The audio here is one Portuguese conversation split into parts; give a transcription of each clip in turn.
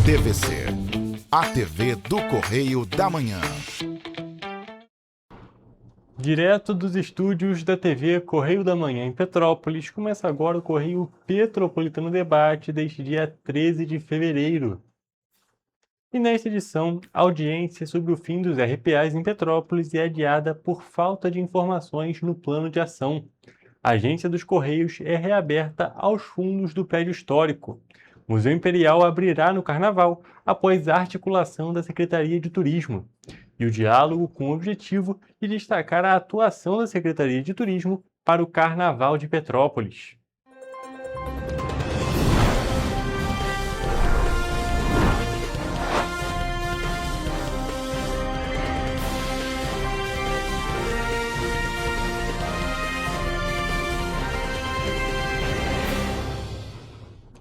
TVC, a TV do Correio da Manhã. Direto dos estúdios da TV Correio da Manhã em Petrópolis, começa agora o Correio Petropolitano Debate deste dia 13 de fevereiro. E nesta edição, a audiência sobre o fim dos RPAs em Petrópolis é adiada por falta de informações no plano de ação. A agência dos Correios é reaberta aos fundos do prédio histórico. O Museu Imperial abrirá no Carnaval após a articulação da Secretaria de Turismo. E o diálogo com o objetivo de destacar a atuação da Secretaria de Turismo para o Carnaval de Petrópolis.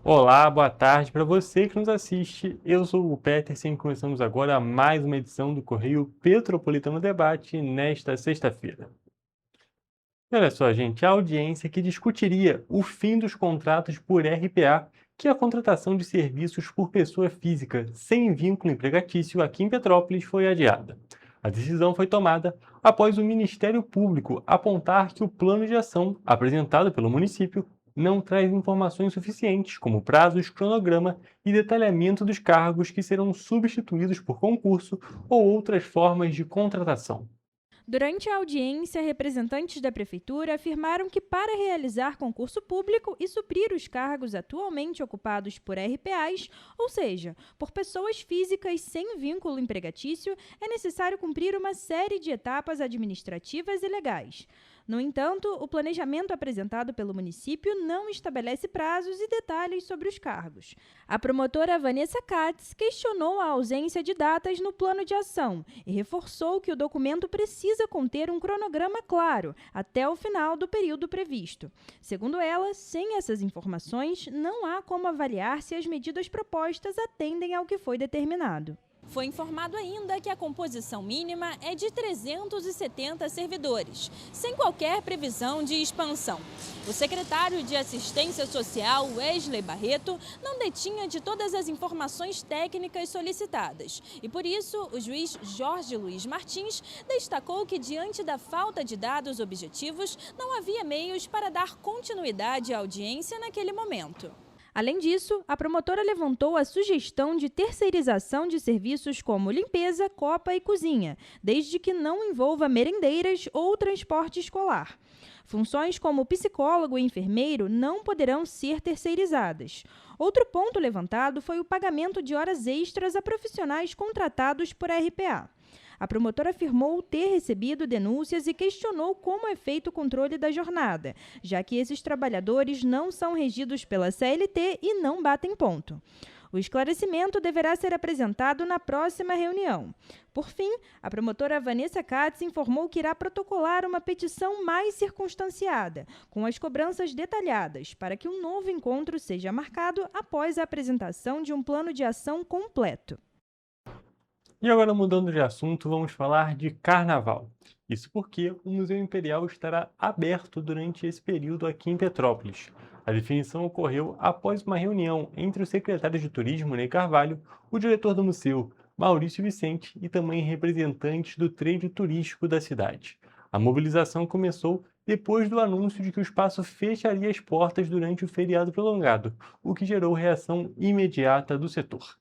Olá, boa tarde para você que nos assiste. Eu sou o Peterson e começamos agora mais uma edição do Correio Petropolitano Debate nesta sexta-feira. E olha só, gente, a audiência que discutiria o fim dos contratos por RPA, que é a contratação de serviços por pessoa física sem vínculo empregatício aqui em Petrópolis, foi adiada. A decisão foi tomada após o Ministério Público apontar que o plano de ação apresentado pelo município não traz informações suficientes, como prazos, cronograma e detalhamento dos cargos que serão substituídos por concurso ou outras formas de contratação. Durante a audiência, representantes da Prefeitura afirmaram que, para realizar concurso público e suprir os cargos atualmente ocupados por RPAs, ou seja, por pessoas físicas sem vínculo empregatício, é necessário cumprir uma série de etapas administrativas e legais. No entanto, o planejamento apresentado pelo município não estabelece prazos e detalhes sobre os cargos. A promotora Vanessa Katz questionou a ausência de datas no plano de ação e reforçou que o documento precisa conter um cronograma claro até o final do período previsto. Segundo ela, sem essas informações, não há como avaliar se as medidas propostas atendem ao que foi determinado. Foi informado ainda que a composição mínima é de 370 servidores, sem qualquer previsão de expansão. O secretário de Assistência Social, Wesley Barreto, não detinha de todas as informações técnicas solicitadas. E por isso, o juiz Jorge Luiz Martins destacou que, diante da falta de dados objetivos, não havia meios para dar continuidade à audiência naquele momento. Além disso, a promotora levantou a sugestão de terceirização de serviços como limpeza, copa e cozinha, desde que não envolva merendeiras ou transporte escolar. Funções como psicólogo e enfermeiro não poderão ser terceirizadas. Outro ponto levantado foi o pagamento de horas extras a profissionais contratados por RPA. A promotora afirmou ter recebido denúncias e questionou como é feito o controle da jornada, já que esses trabalhadores não são regidos pela CLT e não batem ponto. O esclarecimento deverá ser apresentado na próxima reunião. Por fim, a promotora Vanessa Katz informou que irá protocolar uma petição mais circunstanciada, com as cobranças detalhadas, para que um novo encontro seja marcado após a apresentação de um plano de ação completo. E agora, mudando de assunto, vamos falar de Carnaval. Isso porque o Museu Imperial estará aberto durante esse período aqui em Petrópolis. A definição ocorreu após uma reunião entre o secretário de Turismo, Ney Carvalho, o diretor do museu, Maurício Vicente, e também representantes do trade turístico da cidade. A mobilização começou depois do anúncio de que o espaço fecharia as portas durante o feriado prolongado, o que gerou reação imediata do setor.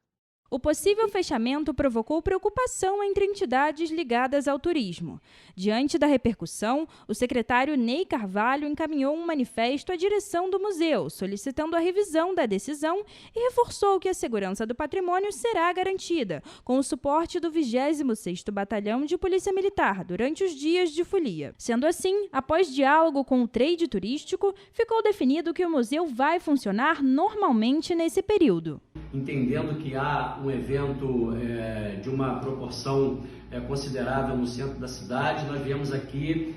O possível fechamento provocou preocupação entre entidades ligadas ao turismo. Diante da repercussão, o secretário Ney Carvalho encaminhou um manifesto à direção do museu, solicitando a revisão da decisão e reforçou que a segurança do patrimônio será garantida, com o suporte do 26º Batalhão de Polícia Militar durante os dias de folia. Sendo assim, após diálogo com o trade turístico, ficou definido que o museu vai funcionar normalmente nesse período. Entendendo que há um evento de uma proporção considerável no centro da cidade, nós viemos aqui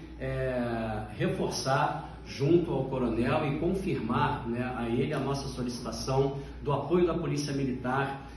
reforçar junto ao coronel e confirmar a ele a nossa solicitação do apoio da Polícia Militar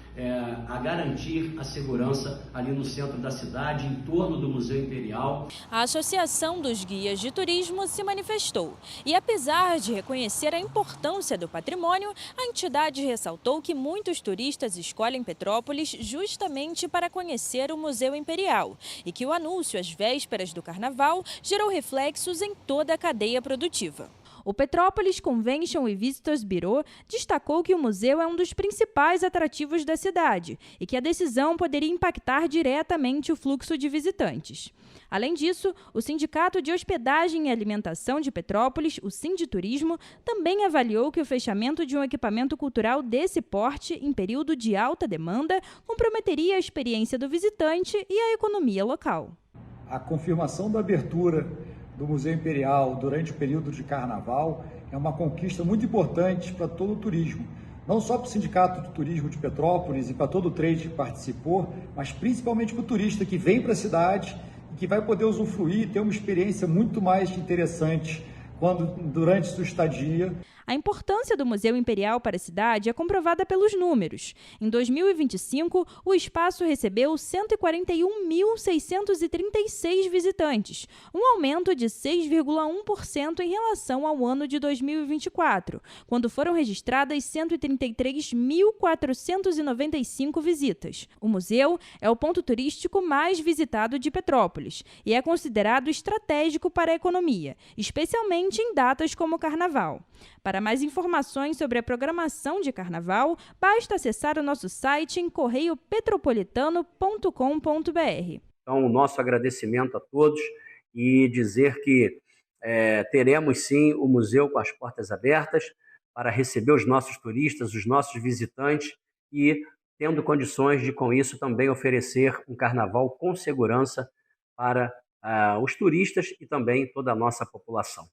a garantir a segurança ali no centro da cidade, em torno do Museu Imperial. A Associação dos Guias de Turismo se manifestou e, apesar de reconhecer a importância do patrimônio, a entidade ressaltou que muitos turistas escolhem Petrópolis justamente para conhecer o Museu Imperial e que o anúncio às vésperas do Carnaval gerou reflexos em toda a cadeia produtiva. O Petrópolis Convention and Visitors Bureau destacou que o museu é um dos principais atrativos da cidade e que a decisão poderia impactar diretamente o fluxo de visitantes. Além disso, o Sindicato de Hospedagem e Alimentação de Petrópolis, o Sinditurismo, também avaliou que o fechamento de um equipamento cultural desse porte em período de alta demanda comprometeria a experiência do visitante e a economia local. A confirmação da abertura do Museu Imperial durante o período de Carnaval é uma conquista muito importante para todo o turismo. Não só para o Sindicato de Turismo de Petrópolis e para todo o trade que participou, mas principalmente para o turista que vem para a cidade e que vai poder usufruir e ter uma experiência muito mais interessante durante sua estadia. A importância do Museu Imperial para a cidade é comprovada pelos números. Em 2025, o espaço recebeu 141.636 visitantes, um aumento de 6,1% em relação ao ano de 2024, quando foram registradas 133.495 visitas. O museu é o ponto turístico mais visitado de Petrópolis e é considerado estratégico para a economia, especialmente em datas como o Carnaval. Para mais informações sobre a programação de Carnaval, basta acessar o nosso site em correiopetropolitano.com.br. Então, o nosso agradecimento a todos e dizer que teremos sim o museu com as portas abertas para receber os nossos turistas, os nossos visitantes e tendo condições de, com isso, também oferecer um carnaval com segurança para os turistas e também toda a nossa população.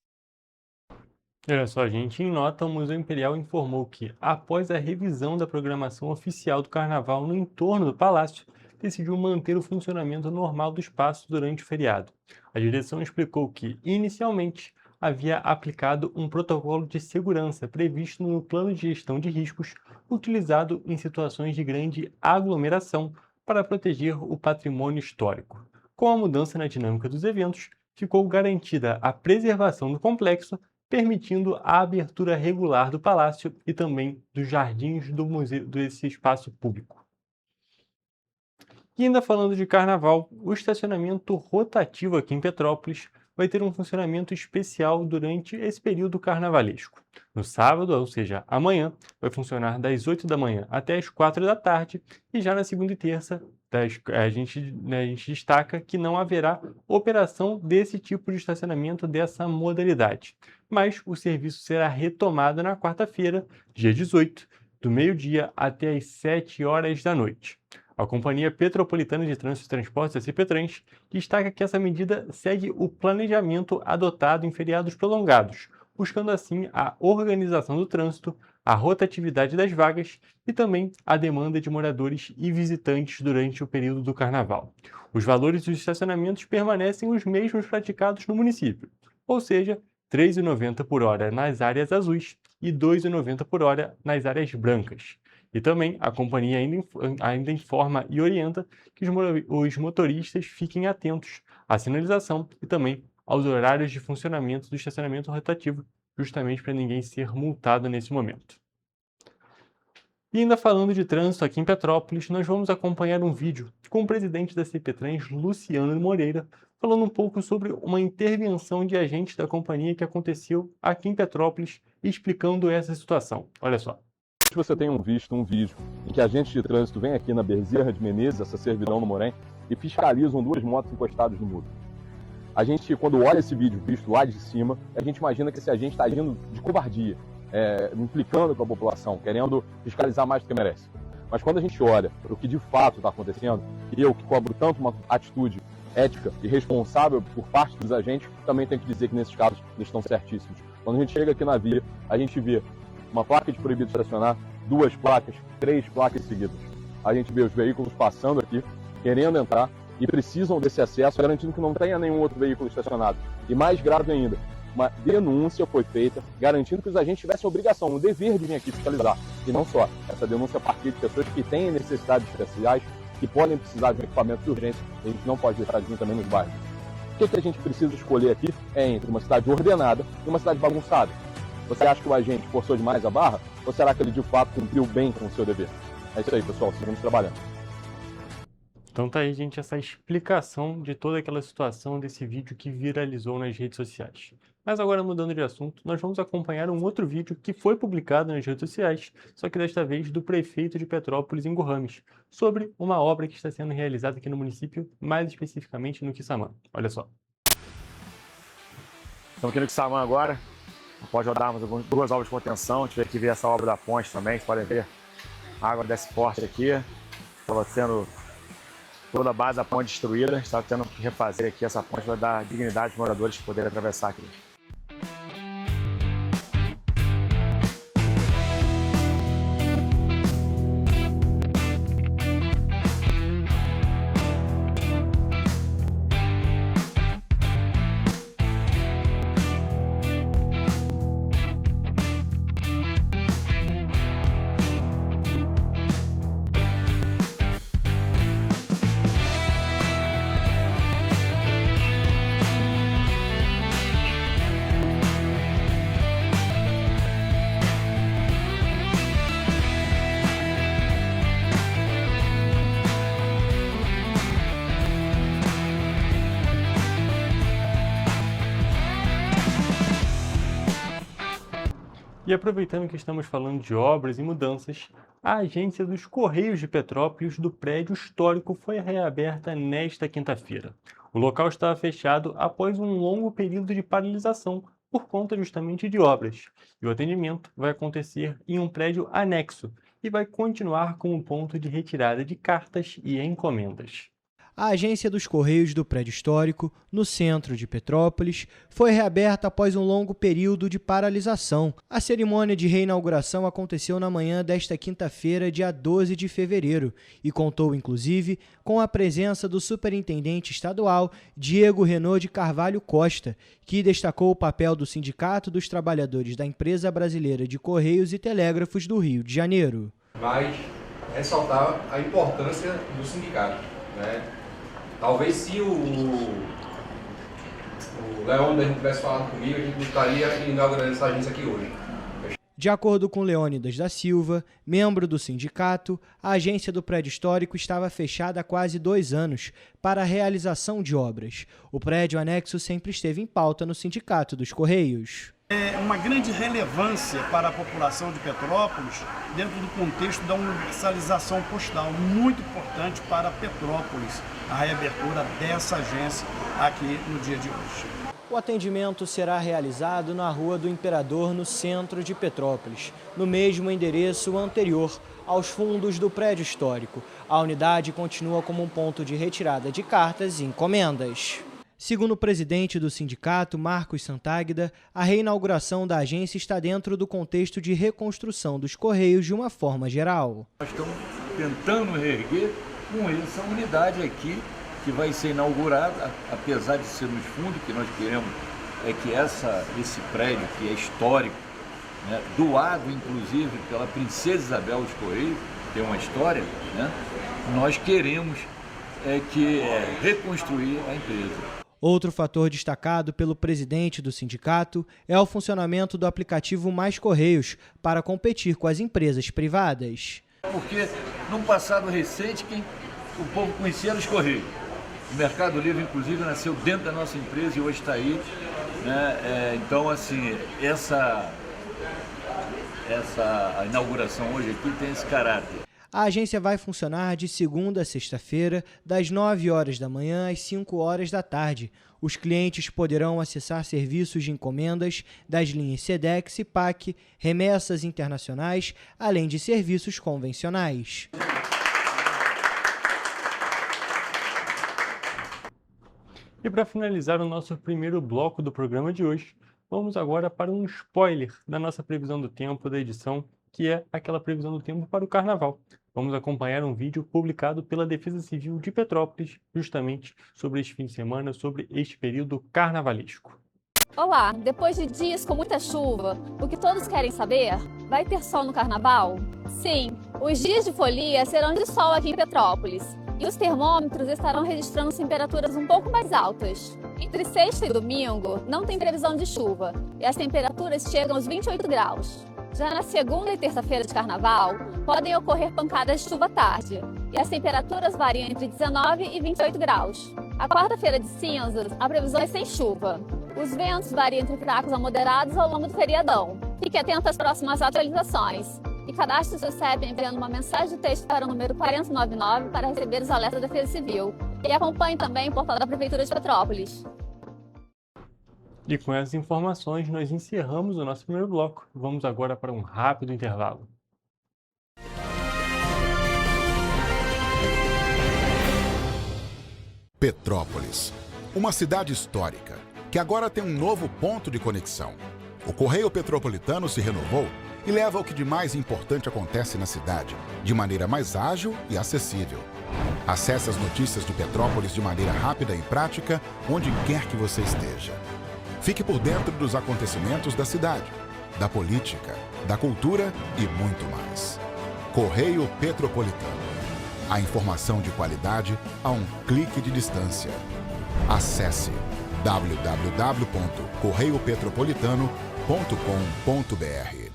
Olha só, gente, em nota, o Museu Imperial informou que, após a revisão da programação oficial do Carnaval no entorno do Palácio, decidiu manter o funcionamento normal do espaço durante o feriado. A direção explicou que, inicialmente, havia aplicado um protocolo de segurança previsto no plano de gestão de riscos, utilizado em situações de grande aglomeração para proteger o patrimônio histórico. Com a mudança na dinâmica dos eventos, ficou garantida a preservação do complexo, permitindo a abertura regular do palácio e também dos jardins do museu, desse espaço público. E ainda falando de carnaval, o estacionamento rotativo aqui em Petrópolis vai ter um funcionamento especial durante esse período carnavalesco. No sábado, ou seja, amanhã, vai funcionar das 8 da manhã até as 4 da tarde e já na segunda e terça a gente destaca que não haverá operação desse tipo de estacionamento dessa modalidade, mas o serviço será retomado na quarta-feira, dia 18, do meio-dia até as 7 horas da noite. A Companhia Petropolitana de Trânsito e Transportes, a CPTrans, destaca que essa medida segue o planejamento adotado em feriados prolongados, buscando assim a organização do trânsito, a rotatividade das vagas e também a demanda de moradores e visitantes durante o período do Carnaval. Os valores dos estacionamentos permanecem os mesmos praticados no município, ou seja, R$ 3,90 por hora nas áreas azuis e R$ 2,90 por hora nas áreas brancas. E também a companhia ainda informa e orienta que os motoristas fiquem atentos à sinalização e também aos horários de funcionamento do estacionamento rotativo, justamente para ninguém ser multado nesse momento. E ainda falando de trânsito aqui em Petrópolis, nós vamos acompanhar um vídeo com o presidente da CPTrans, Luciano Moreira, falando um pouco sobre uma intervenção de agentes da companhia que aconteceu aqui em Petrópolis, explicando essa situação. Olha só. Você tem visto um vídeo em que agentes de trânsito vêm aqui na Bezerra de Menezes, essa servidão no Morém, e fiscalizam duas motos encostadas no muro. A gente, quando olha esse vídeo visto lá de cima, a gente imagina que esse agente está agindo de covardia, implicando com a população, querendo fiscalizar mais do que merece. Mas quando a gente olha para o que de fato está acontecendo, e eu que cobro tanto uma atitude ética e responsável por parte dos agentes, também tenho que dizer que nesses casos eles estão certíssimos. Quando a gente chega aqui na via, a gente vê uma placa de proibido estacionar, 2 placas, 3 placas seguidas. A gente vê os veículos passando aqui, querendo entrar, e precisam desse acesso, garantindo que não tenha nenhum outro veículo estacionado. E mais grave ainda, uma denúncia foi feita, garantindo que os agentes tivessem a obrigação, o dever de vir aqui fiscalizar. E não só, essa denúncia a partir de pessoas que têm necessidades especiais, que podem precisar de um equipamento de urgência, a gente não pode deixar de vir também nos bairros. O que a gente precisa escolher aqui é entre uma cidade ordenada e uma cidade bagunçada. Você acha que o agente forçou demais a barra? Ou será que ele de fato cumpriu bem com o seu dever? É isso aí, pessoal, seguimos trabalhando. Então tá aí, gente, essa explicação de toda aquela situação desse vídeo que viralizou nas redes sociais. Mas agora, mudando de assunto, nós vamos acompanhar um outro vídeo que foi publicado nas redes sociais, só que desta vez do prefeito de Petrópolis, Ingo Rames, sobre uma obra que está sendo realizada aqui no município, mais especificamente no Quissamã. Olha só. Estamos aqui no Quissamã agora, após rodarmos duas obras de contenção. Tive que ver essa obra da ponte também, vocês podem ver. A água desce forte aqui, estava sendo toda a base da ponte destruída, está tendo que refazer aqui essa ponte para dar dignidade aos moradores poderem atravessar aqui. E aproveitando que estamos falando de obras e mudanças, a agência dos Correios de Petrópolis do prédio histórico foi reaberta nesta quinta-feira. O local estava fechado após um longo período de paralisação por conta justamente de obras. E o atendimento vai acontecer em um prédio anexo e vai continuar como ponto de retirada de cartas e encomendas. A agência dos Correios do prédio histórico, no centro de Petrópolis, foi reaberta após um longo período de paralisação. A cerimônia de reinauguração aconteceu na manhã desta quinta-feira, dia 12 de fevereiro, e contou, inclusive, com a presença do superintendente estadual Diego Renaud de Carvalho Costa, que destacou o papel do Sindicato dos Trabalhadores da Empresa Brasileira de Correios e Telégrafos do Rio de Janeiro. Mas ressaltar a importância do sindicato, né? Talvez se o Leônidas não tivesse falado comigo, a gente não estaria inaugurando essa agência aqui hoje. De acordo com Leônidas da Silva, membro do sindicato, a agência do prédio histórico estava fechada há quase 2 anos para a realização de obras. O prédio anexo sempre esteve em pauta no Sindicato dos Correios. É uma grande relevância para a população de Petrópolis dentro do contexto da universalização postal, muito importante para Petrópolis, a reabertura dessa agência aqui no dia de hoje. O atendimento será realizado na Rua do Imperador, no centro de Petrópolis, no mesmo endereço anterior aos fundos do prédio histórico. A unidade continua como um ponto de retirada de cartas e encomendas. Segundo o presidente do sindicato, Marcos Santáguida, a reinauguração da agência está dentro do contexto de reconstrução dos Correios de uma forma geral. Nós estamos tentando reerguer com essa unidade aqui, que vai ser inaugurada, apesar de ser nos fundos, que nós queremos é que esse prédio, que é histórico, né, doado inclusive pela Princesa Isabel dos Correios, tem uma história, né, nós queremos reconstruir a empresa. Outro fator destacado pelo presidente do sindicato é o funcionamento do aplicativo Mais Correios para competir com as empresas privadas. Porque no passado recente, o povo conhecia os Correios. O Mercado Livre, inclusive, nasceu dentro da nossa empresa e hoje está aí, né? Então, assim, essa inauguração hoje aqui tem esse caráter. A agência vai funcionar de segunda a sexta-feira, das 9 horas da manhã às 5 horas da tarde. Os clientes poderão acessar serviços de encomendas das linhas Sedex e PAC, remessas internacionais, além de serviços convencionais. E para finalizar o nosso primeiro bloco do programa de hoje, vamos agora para um spoiler da nossa previsão do tempo da edição, que é aquela previsão do tempo para o Carnaval. Vamos acompanhar um vídeo publicado pela Defesa Civil de Petrópolis, justamente sobre este fim de semana, sobre este período carnavalesco. Olá, depois de dias com muita chuva, o que todos querem saber? Vai ter sol no carnaval? Sim, os dias de folia serão de sol aqui em Petrópolis e os termômetros estarão registrando temperaturas um pouco mais altas. Entre sexta e domingo não tem previsão de chuva e as temperaturas chegam aos 28 graus. Já na segunda e terça-feira de carnaval, podem ocorrer pancadas de chuva à tarde e as temperaturas variam entre 19 e 28 graus. A quarta-feira de cinzas, a previsão é sem chuva. Os ventos variam entre fracos a moderados ao longo do feriadão. Fique atento às próximas atualizações. E cadastre seu CEP enviando uma mensagem de texto para o número 4099 para receber os alertas da Defesa Civil. E acompanhe também o portal da Prefeitura de Petrópolis. E com essas informações, nós encerramos o nosso primeiro bloco. Vamos agora para um rápido intervalo. Petrópolis, uma cidade histórica, que agora tem um novo ponto de conexão. O Correio Petropolitano se renovou e leva o que de mais importante acontece na cidade, de maneira mais ágil e acessível. Acesse as notícias de Petrópolis de maneira rápida e prática, onde quer que você esteja. Fique por dentro dos acontecimentos da cidade, da política, da cultura e muito mais. Correio Petropolitano. A informação de qualidade a um clique de distância. Acesse www.correiopetropolitano.com.br.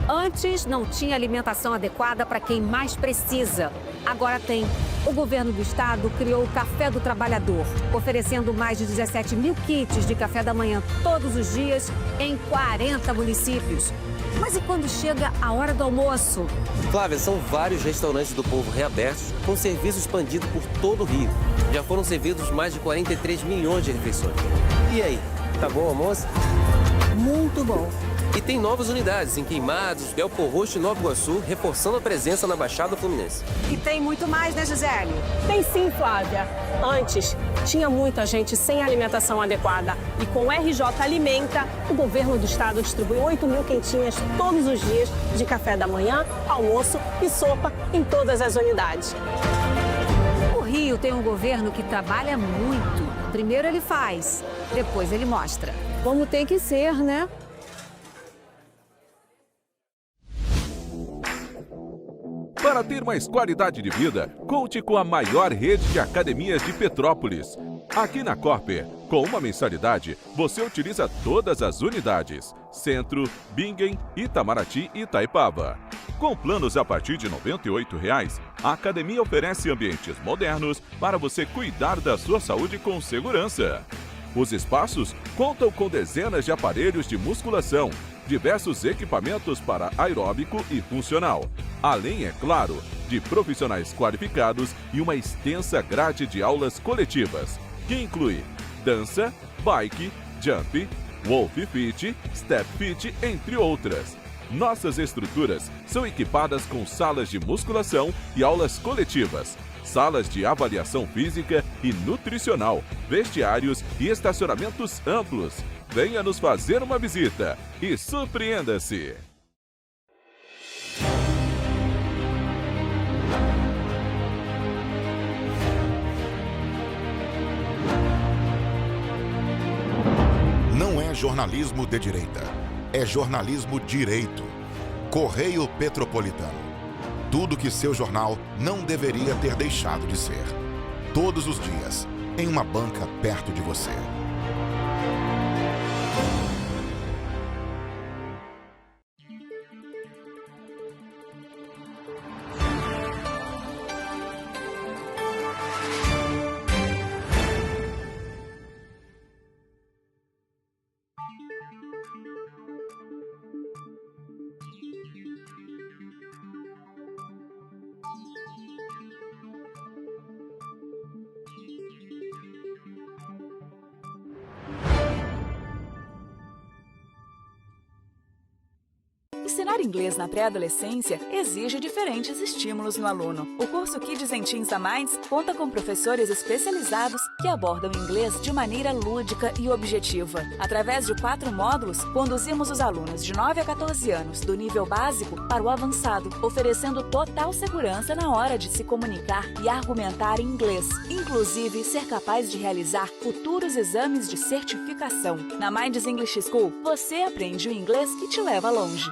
Antes não tinha alimentação adequada para quem mais precisa. Agora tem. O governo do estado criou o Café do Trabalhador, oferecendo mais de 17 mil kits de café da manhã todos os dias em 40 municípios. Mas e quando chega a hora do almoço? Flávia, são vários restaurantes do povo reabertos com serviço expandido por todo o Rio. Já foram servidos mais de 43 milhões de refeições. E aí, tá bom o almoço? Muito bom. E tem novas unidades em Queimados, Belfor Roxo e Nova Iguaçu, reforçando a presença na Baixada Fluminense. E tem muito mais, né, Gisele? Tem sim, Flávia. Antes, tinha muita gente sem alimentação adequada. E com o RJ Alimenta, o governo do estado distribui 8 mil quentinhas todos os dias de café da manhã, almoço e sopa em todas as unidades. O Rio tem um governo que trabalha muito. Primeiro ele faz, depois ele mostra. Como tem que ser, né? Para ter mais qualidade de vida, conte com a maior rede de academias de Petrópolis. Aqui na Corper, com uma mensalidade, você utiliza todas as unidades: Centro, Bingen, Itamaraty e Itaipava. Com planos a partir de R$ 98,00, a academia oferece ambientes modernos para você cuidar da sua saúde com segurança. Os espaços contam com dezenas de aparelhos de musculação, diversos equipamentos para aeróbico e funcional, além, é claro, de profissionais qualificados e uma extensa grade de aulas coletivas, que inclui dança, bike, jump, wolf fit, step fit, entre outras. Nossas estruturas são equipadas com salas de musculação e aulas coletivas, salas de avaliação física e nutricional, vestiários e estacionamentos amplos. Venha nos fazer uma visita e surpreenda-se! Não é jornalismo de direita, é jornalismo direito. Correio Petropolitano. Tudo que seu jornal não deveria ter deixado de ser. Todos os dias, em uma banca perto de você. Ensinar inglês na pré-adolescência exige diferentes estímulos no aluno. O curso Kids and Teens da Minds conta com professores especializados que abordam inglês de maneira lúdica e objetiva. Através de 4 módulos, conduzimos os alunos de 9 a 14 anos do nível básico para o avançado, oferecendo total segurança na hora de se comunicar e argumentar em inglês, inclusive ser capaz de realizar futuros exames de certificação. Na Minds English School, você aprende o inglês que te leva longe.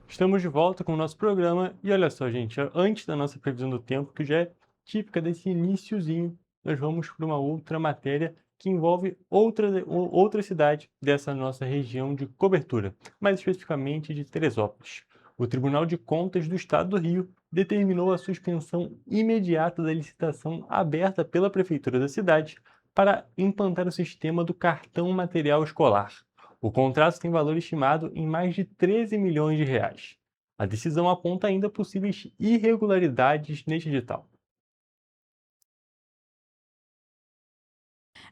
Estamos de volta com o nosso programa e olha só, gente, antes da nossa previsão do tempo, que já é típica desse iniciozinho, nós vamos para uma outra matéria que envolve outra cidade dessa nossa região de cobertura, mais especificamente de Teresópolis. O Tribunal de Contas do Estado do Rio determinou a suspensão imediata da licitação aberta pela Prefeitura da cidade para implantar o sistema do cartão material escolar. O contrato tem valor estimado em mais de 13 milhões de reais. A decisão aponta ainda possíveis irregularidades neste edital.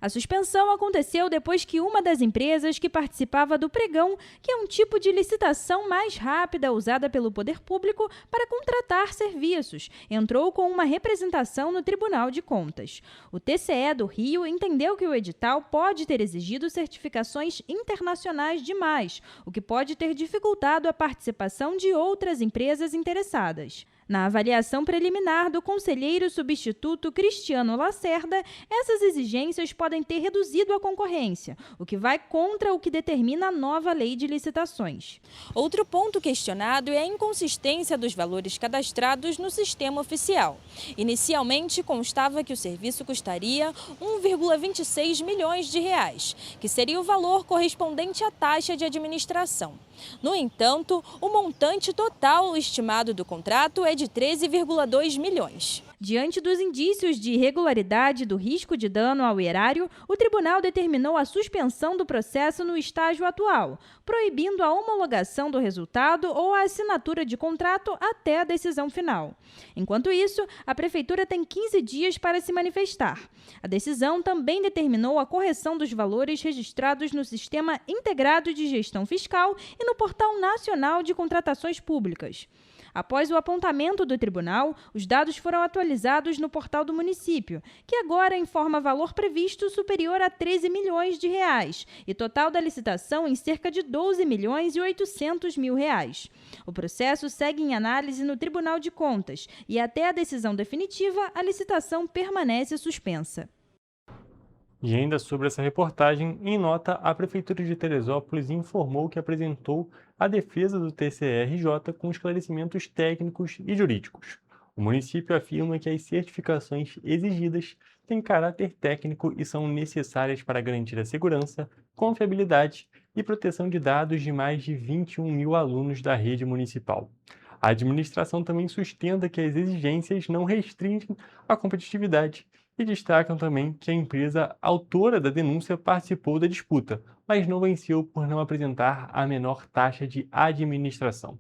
A suspensão aconteceu depois que uma das empresas que participava do pregão, que é um tipo de licitação mais rápida usada pelo poder público para contratar serviços, entrou com uma representação no Tribunal de Contas. O TCE do Rio entendeu que o edital pode ter exigido certificações internacionais demais, o que pode ter dificultado a participação de outras empresas interessadas. Na avaliação preliminar do conselheiro substituto Cristiano Lacerda, essas exigências podem ter reduzido a concorrência, o que vai contra o que determina a nova lei de licitações. Outro ponto questionado é a inconsistência dos valores cadastrados no sistema oficial. Inicialmente, constava que o serviço custaria 1,26 milhões de reais, que seria o valor correspondente à taxa de administração. No entanto, o montante total estimado do contrato é de 13,2 milhões. Diante dos indícios de irregularidade do risco de dano ao erário, o tribunal determinou a suspensão do processo no estágio atual, proibindo a homologação do resultado ou a assinatura de contrato até a decisão final. Enquanto isso, a Prefeitura tem 15 dias para se manifestar. A decisão também determinou a correção dos valores registrados no Sistema Integrado de Gestão Fiscal e no Portal Nacional de Contratações Públicas. Após o apontamento do tribunal, os dados foram atualizados no portal do município, que agora informa valor previsto superior a 13 milhões de reais e total da licitação em cerca de 12 milhões e 800 mil reais. O processo segue em análise no Tribunal de Contas e até a decisão definitiva, a licitação permanece suspensa. E ainda sobre essa reportagem, em nota, a Prefeitura de Teresópolis informou que apresentou a defesa do TCE-RJ com esclarecimentos técnicos e jurídicos. O município afirma que as certificações exigidas têm caráter técnico e são necessárias para garantir a segurança, confiabilidade e proteção de dados de mais de 21 mil alunos da rede municipal. A administração também sustenta que as exigências não restringem a competitividade e destacam também que a empresa autora da denúncia participou da disputa, mas não venceu por não apresentar a menor taxa de administração.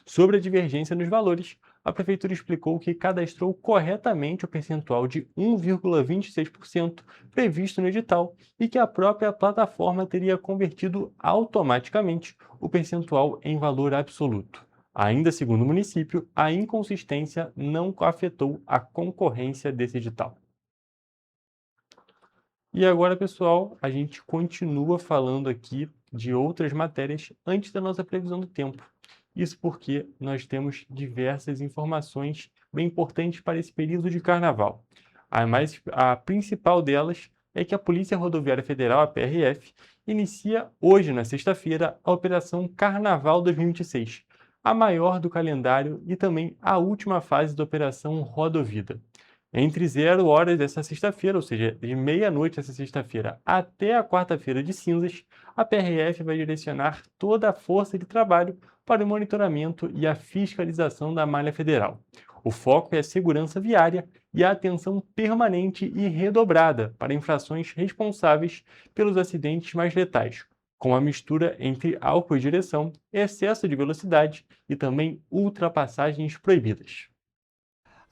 Sobre a divergência nos valores, a Prefeitura explicou que cadastrou corretamente o percentual de 1,26% previsto no edital e que a própria plataforma teria convertido automaticamente o percentual em valor absoluto. Ainda segundo o município, a inconsistência não afetou a concorrência desse edital. E agora, pessoal, a gente continua falando aqui de outras matérias antes da nossa previsão do tempo. Isso porque nós temos diversas informações bem importantes para esse período de carnaval. A principal delas é que a Polícia Rodoviária Federal, a PRF, inicia hoje, na sexta-feira, a Operação Carnaval 2026, a maior do calendário e também a última fase da Operação Rodovida. Entre 0 horas dessa sexta-feira, ou seja, de meia-noite dessa sexta-feira até a quarta-feira de cinzas, a PRF vai direcionar toda a força de trabalho para o monitoramento e a fiscalização da malha federal. O foco é a segurança viária e a atenção permanente e redobrada para infrações responsáveis pelos acidentes mais letais, com a mistura entre álcool e direção, excesso de velocidade e também ultrapassagens proibidas.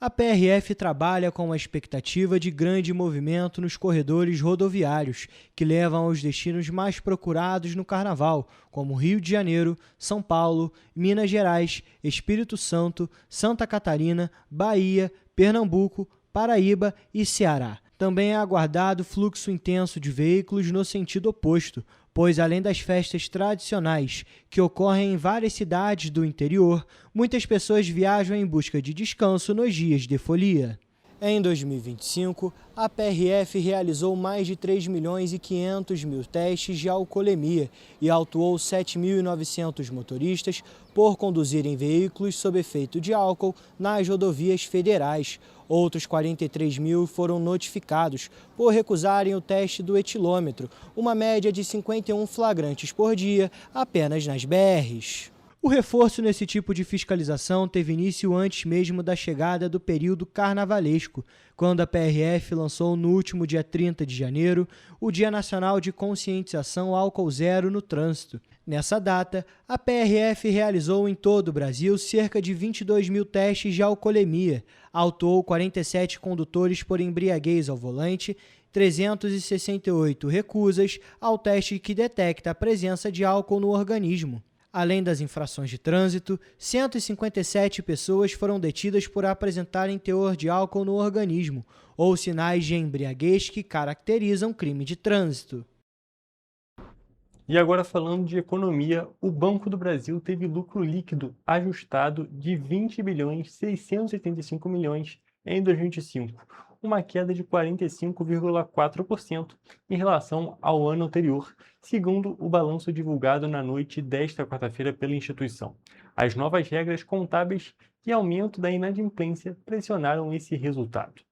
A PRF trabalha com a expectativa de grande movimento nos corredores rodoviários, que levam aos destinos mais procurados no Carnaval, como Rio de Janeiro, São Paulo, Minas Gerais, Espírito Santo, Santa Catarina, Bahia, Pernambuco, Paraíba e Ceará. Também é aguardado fluxo intenso de veículos no sentido oposto, pois além das festas tradicionais, que ocorrem em várias cidades do interior, muitas pessoas viajam em busca de descanso nos dias de folia. Em 2025, a PRF realizou mais de 3.500.000 testes de alcoolemia e autuou 7.900 motoristas por conduzirem veículos sob efeito de álcool nas rodovias federais. Outros 43.000 foram notificados por recusarem o teste do etilômetro, uma média de 51 flagrantes por dia apenas nas BRs. O reforço nesse tipo de fiscalização teve início antes mesmo da chegada do período carnavalesco, quando a PRF lançou no último dia 30 de janeiro o Dia Nacional de Conscientização Álcool Zero no Trânsito. Nessa data, a PRF realizou em todo o Brasil cerca de 22.000 testes de alcoolemia, autuou 47 condutores por embriaguez ao volante, 368 recusas ao teste que detecta a presença de álcool no organismo. Além das infrações de trânsito, 157 pessoas foram detidas por apresentarem teor de álcool no organismo ou sinais de embriaguez que caracterizam crime de trânsito. E agora falando de economia, o Banco do Brasil teve lucro líquido ajustado de 20.685 milhões em 2025, uma queda de 45,4% em relação ao ano anterior, segundo o balanço divulgado na noite desta quarta-feira pela instituição. As novas regras contábeis e aumento da inadimplência pressionaram esse resultado.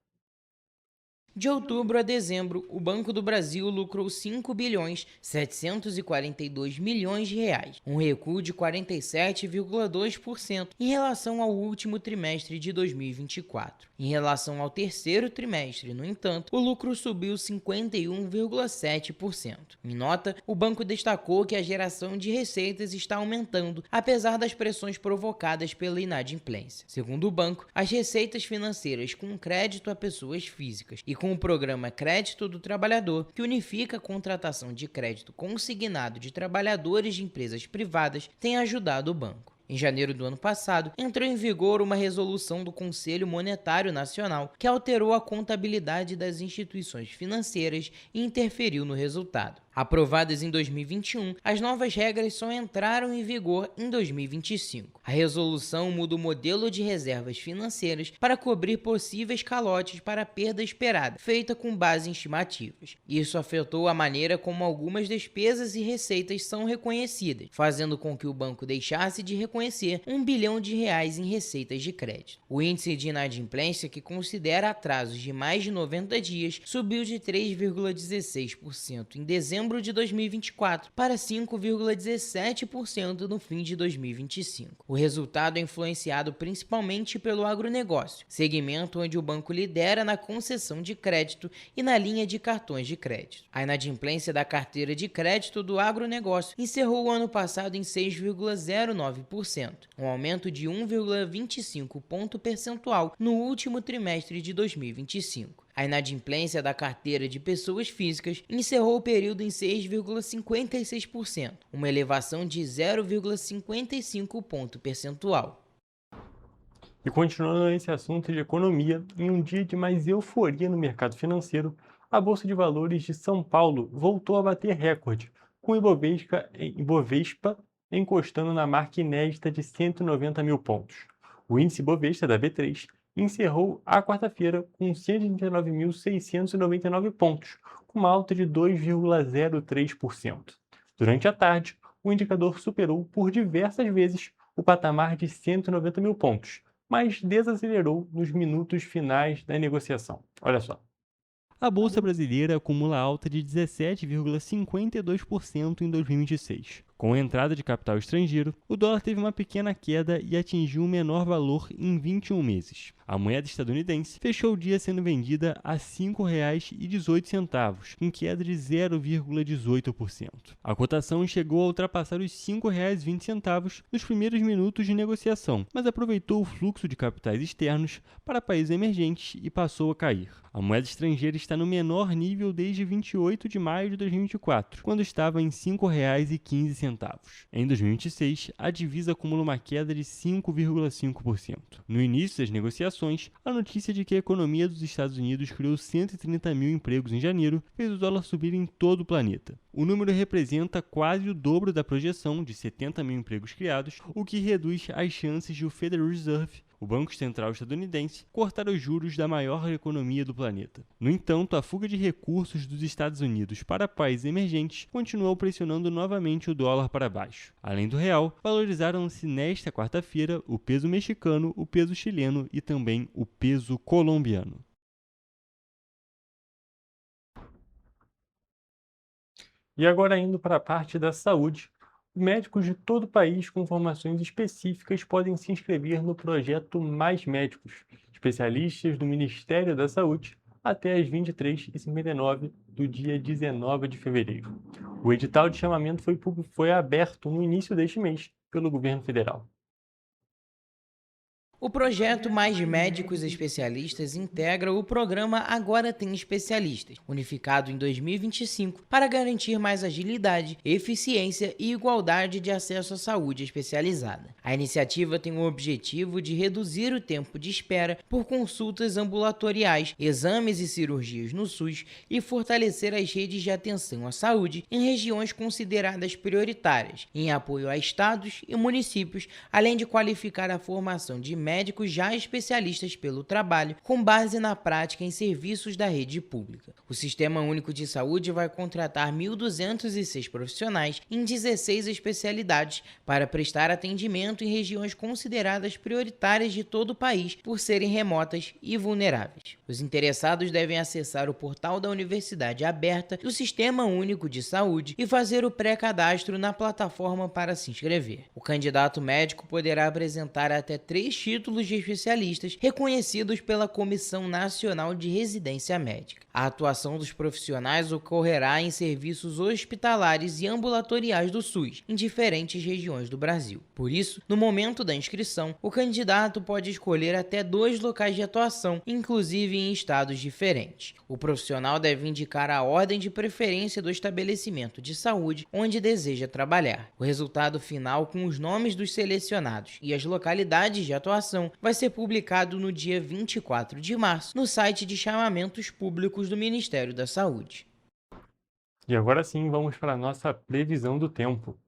De outubro a dezembro, o Banco do Brasil lucrou 5.742 milhões de reais, um recuo de 47,2% em relação ao último trimestre de 2024. Em relação ao terceiro trimestre, no entanto, o lucro subiu 51,7%. Em nota, o banco destacou que a geração de receitas está aumentando, apesar das pressões provocadas pela inadimplência. Segundo o banco, as receitas financeiras com crédito a pessoas físicas e com o programa Crédito do Trabalhador, que unifica a contratação de crédito consignado de trabalhadores de empresas privadas, tem ajudado o banco. Em janeiro do ano passado, entrou em vigor uma resolução do Conselho Monetário Nacional que alterou a contabilidade das instituições financeiras e interferiu no resultado. Aprovadas em 2021, as novas regras só entraram em vigor em 2025. A resolução muda o modelo de reservas financeiras para cobrir possíveis calotes para a perda esperada, feita com base em estimativas. Isso afetou a maneira como algumas despesas e receitas são reconhecidas, fazendo com que o banco deixasse de reconhecer R$1 bilhão em receitas de crédito. O índice de inadimplência, que considera atrasos de mais de 90 dias, subiu de 3,16% em dezembro de 2024 para 5,17% no fim de 2025. O resultado é influenciado principalmente pelo agronegócio, segmento onde o banco lidera na concessão de crédito e na linha de cartões de crédito. A inadimplência da carteira de crédito do agronegócio encerrou o ano passado em 6,09%, um aumento de 1,25 ponto percentual no último trimestre de 2025. A inadimplência da carteira de pessoas físicas encerrou o período em 6,56%, uma elevação de 0,55 ponto percentual. E continuando nesse assunto de economia, em um dia de mais euforia no mercado financeiro, a Bolsa de Valores de São Paulo voltou a bater recorde, com o Ibovespa encostando na marca inédita de 190 mil pontos. O índice Ibovespa da B3 encerrou a quarta-feira com 139.699 pontos, com uma alta de 2,03%. Durante a tarde, o indicador superou por diversas vezes o patamar de 190 mil pontos, mas desacelerou nos minutos finais da negociação. Olha só. A Bolsa Brasileira acumula alta de 17,52% em 2026, Com a entrada de capital estrangeiro, o dólar teve uma pequena queda e atingiu o menor valor em 21 meses. A moeda estadunidense fechou o dia sendo vendida a R$ 5,18, com queda de 0,18%. A cotação chegou a ultrapassar os R$ 5,20 nos primeiros minutos de negociação, mas aproveitou o fluxo de capitais externos para países emergentes e passou a cair. A moeda estrangeira está no menor nível desde 28 de maio de 2024, quando estava em R$ 5,15. Em 2026, a divisa acumula uma queda de 5,5%. No início das negociações, a notícia de que a economia dos Estados Unidos criou 130 mil empregos em janeiro fez o dólar subir em todo o planeta. O número representa quase o dobro da projeção de 70 mil empregos criados, o que reduz as chances de o Federal Reserve, o Banco Central estadunidense, cortar os juros da maior economia do planeta. No entanto, a fuga de recursos dos Estados Unidos para países emergentes continuou pressionando novamente o dólar para baixo. Além do real, valorizaram-se nesta quarta-feira o peso mexicano, o peso chileno e também o peso colombiano. E agora indo para a parte da saúde. Médicos de todo o país com formações específicas podem se inscrever no projeto Mais Médicos, especialistas do Ministério da Saúde, até às 23h59 do dia 19 de fevereiro. O edital de chamamento foi aberto no início deste mês pelo governo federal. O projeto Mais Médicos Especialistas integra o programa Agora Tem Especialistas, unificado em 2025, para garantir mais agilidade, eficiência e igualdade de acesso à saúde especializada. A iniciativa tem o objetivo de reduzir o tempo de espera por consultas ambulatoriais, exames e cirurgias no SUS e fortalecer as redes de atenção à saúde em regiões consideradas prioritárias, em apoio a estados e municípios, além de qualificar a formação de médicos já especialistas pelo trabalho, com base na prática em serviços da rede pública. O Sistema Único de Saúde vai contratar 1.206 profissionais em 16 especialidades para prestar atendimento em regiões consideradas prioritárias de todo o país por serem remotas e vulneráveis. Os interessados devem acessar o portal da Universidade Aberta do Sistema Único de Saúde e fazer o pré-cadastro na plataforma para se inscrever. O candidato médico poderá apresentar até 3 títulos de especialistas reconhecidos pela Comissão Nacional de Residência Médica. A atuação dos profissionais ocorrerá em serviços hospitalares e ambulatoriais do SUS, em diferentes regiões do Brasil. Por isso, no momento da inscrição, o candidato pode escolher até 2 locais de atuação, inclusive em estados diferentes. O profissional deve indicar a ordem de preferência do estabelecimento de saúde onde deseja trabalhar. O resultado final com os nomes dos selecionados e as localidades de atuação vai ser publicado no dia 24 de março no site de chamamentos públicos do Ministério da Saúde. E agora sim, vamos para a nossa previsão do tempo.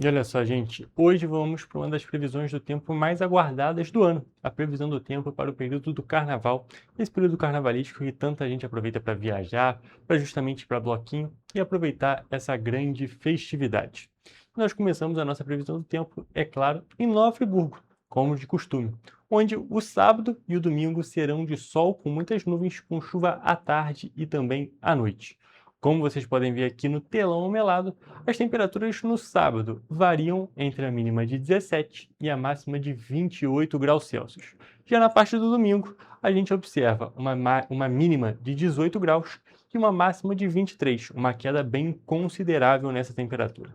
E olha só, gente, hoje vamos para uma das previsões do tempo mais aguardadas do ano, a previsão do tempo para o período do Carnaval, esse período carnavalístico que tanta gente aproveita para viajar, para justamente para bloquinho e aproveitar essa grande festividade. Nós começamos a nossa previsão do tempo, é claro, em Nova Friburgo, como de costume, onde o sábado e o domingo serão de sol com muitas nuvens, com chuva à tarde e também à noite. Como vocês podem ver aqui no telão amelado, as temperaturas no sábado variam entre a mínima de 17 e a máxima de 28 graus Celsius. Já na parte do domingo, a gente observa uma mínima de 18 graus e uma máxima de 23, uma queda bem considerável nessa temperatura.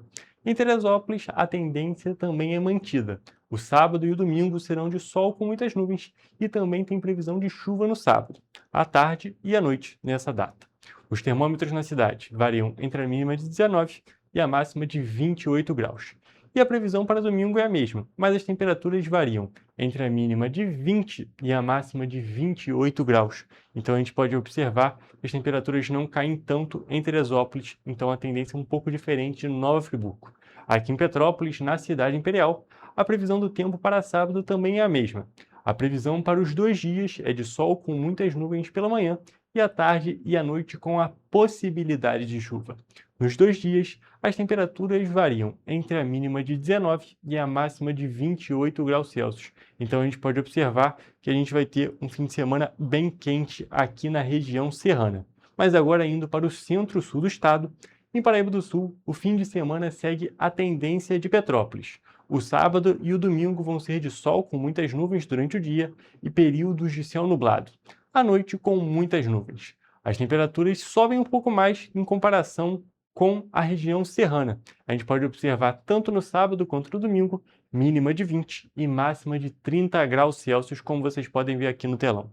Em Teresópolis, a tendência também é mantida. O sábado e o domingo serão de sol com muitas nuvens e também tem previsão de chuva no sábado, à tarde e à noite nessa data. Os termômetros na cidade variam entre a mínima de 19 e a máxima de 28 graus. E a previsão para domingo é a mesma, mas as temperaturas variam entre a mínima de 20 e a máxima de 28 graus. Então a gente pode observar que as temperaturas não caem tanto em Teresópolis, então a tendência é um pouco diferente de Nova Friburgo. Aqui em Petrópolis, na cidade imperial, a previsão do tempo para sábado também é a mesma. A previsão para os 2 dias é de sol com muitas nuvens pela manhã e à tarde e à noite com a possibilidade de chuva. Nos 2 dias, as temperaturas variam entre a mínima de 19 e a máxima de 28 graus Celsius. Então a gente pode observar que a gente vai ter um fim de semana bem quente aqui na região serrana. Mas agora indo para o centro-sul do estado, em Paraíba do Sul, o fim de semana segue a tendência de Petrópolis. O sábado e o domingo vão ser de sol com muitas nuvens durante o dia e períodos de céu nublado. À noite, com muitas nuvens. As temperaturas sobem um pouco mais em comparação com a região serrana. A gente pode observar tanto no sábado quanto no domingo, mínima de 20 e máxima de 30 graus Celsius, como vocês podem ver aqui no telão.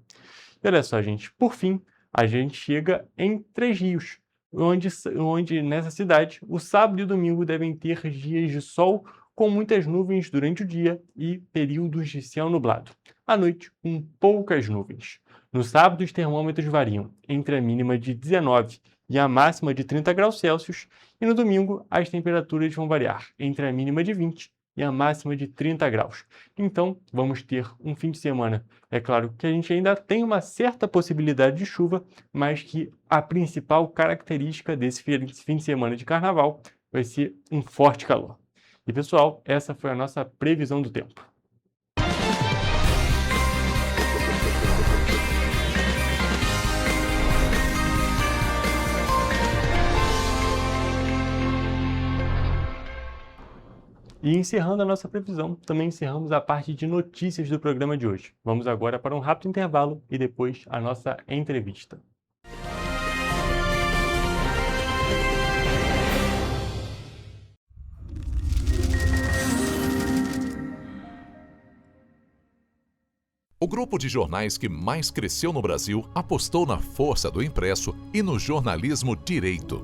E olha só, gente, por fim, a gente chega em Três Rios, onde nessa cidade, o sábado e o domingo devem ter dias de sol com muitas nuvens durante o dia e períodos de céu nublado. À noite, com poucas nuvens. No sábado, os termômetros variam entre a mínima de 19 e a máxima de 30 graus Celsius, e no domingo as temperaturas vão variar entre a mínima de 20 e a máxima de 30 graus. Então, vamos ter um fim de semana. É claro que a gente ainda tem uma certa possibilidade de chuva, mas que a principal característica desse fim de semana de carnaval vai ser um forte calor. E pessoal, essa foi a nossa previsão do tempo. E encerrando a nossa previsão, também encerramos a parte de notícias do programa de hoje. Vamos agora para um rápido intervalo e depois a nossa entrevista. O grupo de jornais que mais cresceu no Brasil apostou na força do impresso e no jornalismo direito.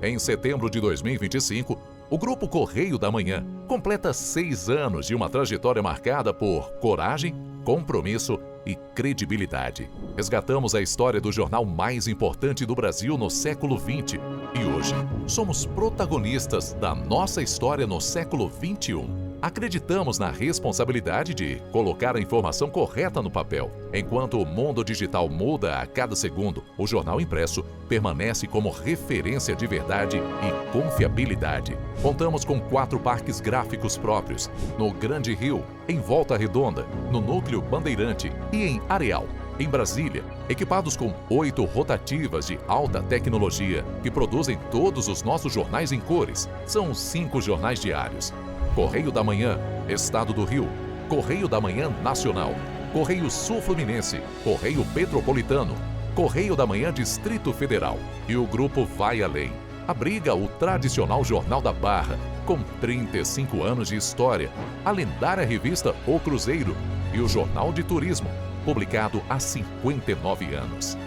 Em setembro de 2025, o Grupo Correio da Manhã completa 6 anos de uma trajetória marcada por coragem, compromisso e credibilidade. Resgatamos a história do jornal mais importante do Brasil no século XX e hoje somos protagonistas da nossa história no século XXI. Acreditamos na responsabilidade de colocar a informação correta no papel. Enquanto o mundo digital muda a cada segundo, o jornal impresso permanece como referência de verdade e confiabilidade. Contamos com 4 parques gráficos próprios, no Grande Rio, em Volta Redonda, no Núcleo Bandeirante e em Areal, em Brasília, equipados com 8 rotativas de alta tecnologia que produzem todos os nossos jornais em cores. São 5 jornais diários. Correio da Manhã, Estado do Rio, Correio da Manhã Nacional, Correio Sul-Fluminense, Correio Petropolitano, Correio da Manhã Distrito Federal. E o grupo vai além. Abriga o tradicional Jornal da Barra, com 35 anos de história, a lendária revista O Cruzeiro e o Jornal de Turismo, publicado há 59 anos.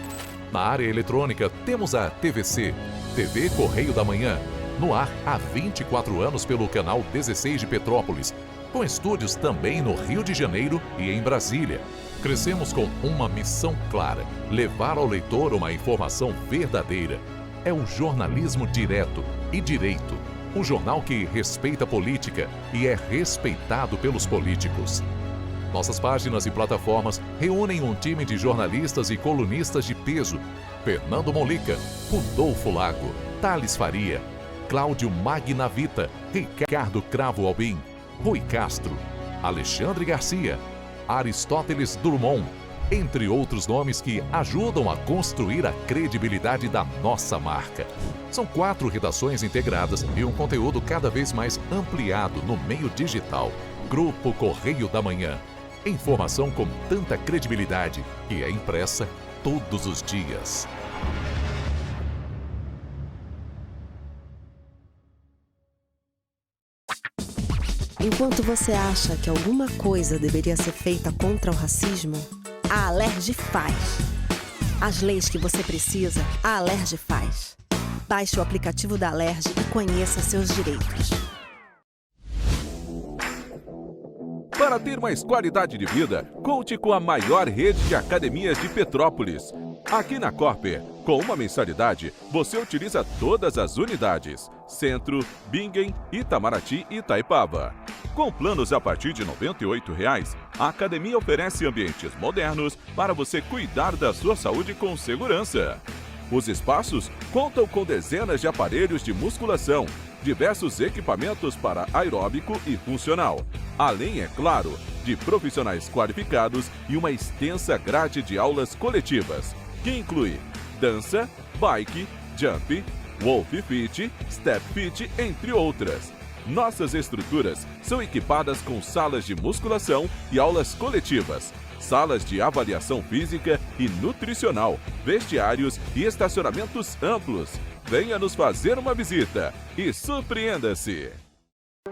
Na área eletrônica, temos a TVC, TV Correio da Manhã, no ar há 24 anos pelo canal 16 de Petrópolis, com estúdios também no Rio de Janeiro e em Brasília. Crescemos com uma missão clara: levar ao leitor uma informação verdadeira. É o jornalismo direto e direito, um jornal que respeita a política e é respeitado pelos políticos. Nossas páginas e plataformas reúnem um time de jornalistas e colunistas de peso: Fernando Molica, Rodolfo Lago, Thales Faria, Cláudio Magnavita, Ricardo Cravo Albim, Rui Castro, Alexandre Garcia, Aristóteles Drummond, entre outros nomes que ajudam a construir a credibilidade da nossa marca. São 4 redações integradas e um conteúdo cada vez mais ampliado no meio digital. Grupo Correio da Manhã. Informação com tanta credibilidade que é impressa todos os dias. Enquanto você acha que alguma coisa deveria ser feita contra o racismo, a Alerj faz. As leis que você precisa, a Alerj faz. Baixe o aplicativo da Alerj e conheça seus direitos. Para ter mais qualidade de vida, conte com a maior rede de academias de Petrópolis. Aqui na Corper, com uma mensalidade, você utiliza todas as unidades: Centro, Bingen, Itamaraty e Itaipava. Com planos a partir de R$ 98,00, a academia oferece ambientes modernos para você cuidar da sua saúde com segurança. Os espaços contam com dezenas de aparelhos de musculação, diversos equipamentos para aeróbico e funcional, além, é claro, de profissionais qualificados e uma extensa grade de aulas coletivas, que inclui dança, bike, jump, Wolf Fit, Step Fit, entre outras. Nossas estruturas são equipadas com salas de musculação e aulas coletivas, salas de avaliação física e nutricional, vestiários e estacionamentos amplos. Venha nos fazer uma visita e surpreenda-se!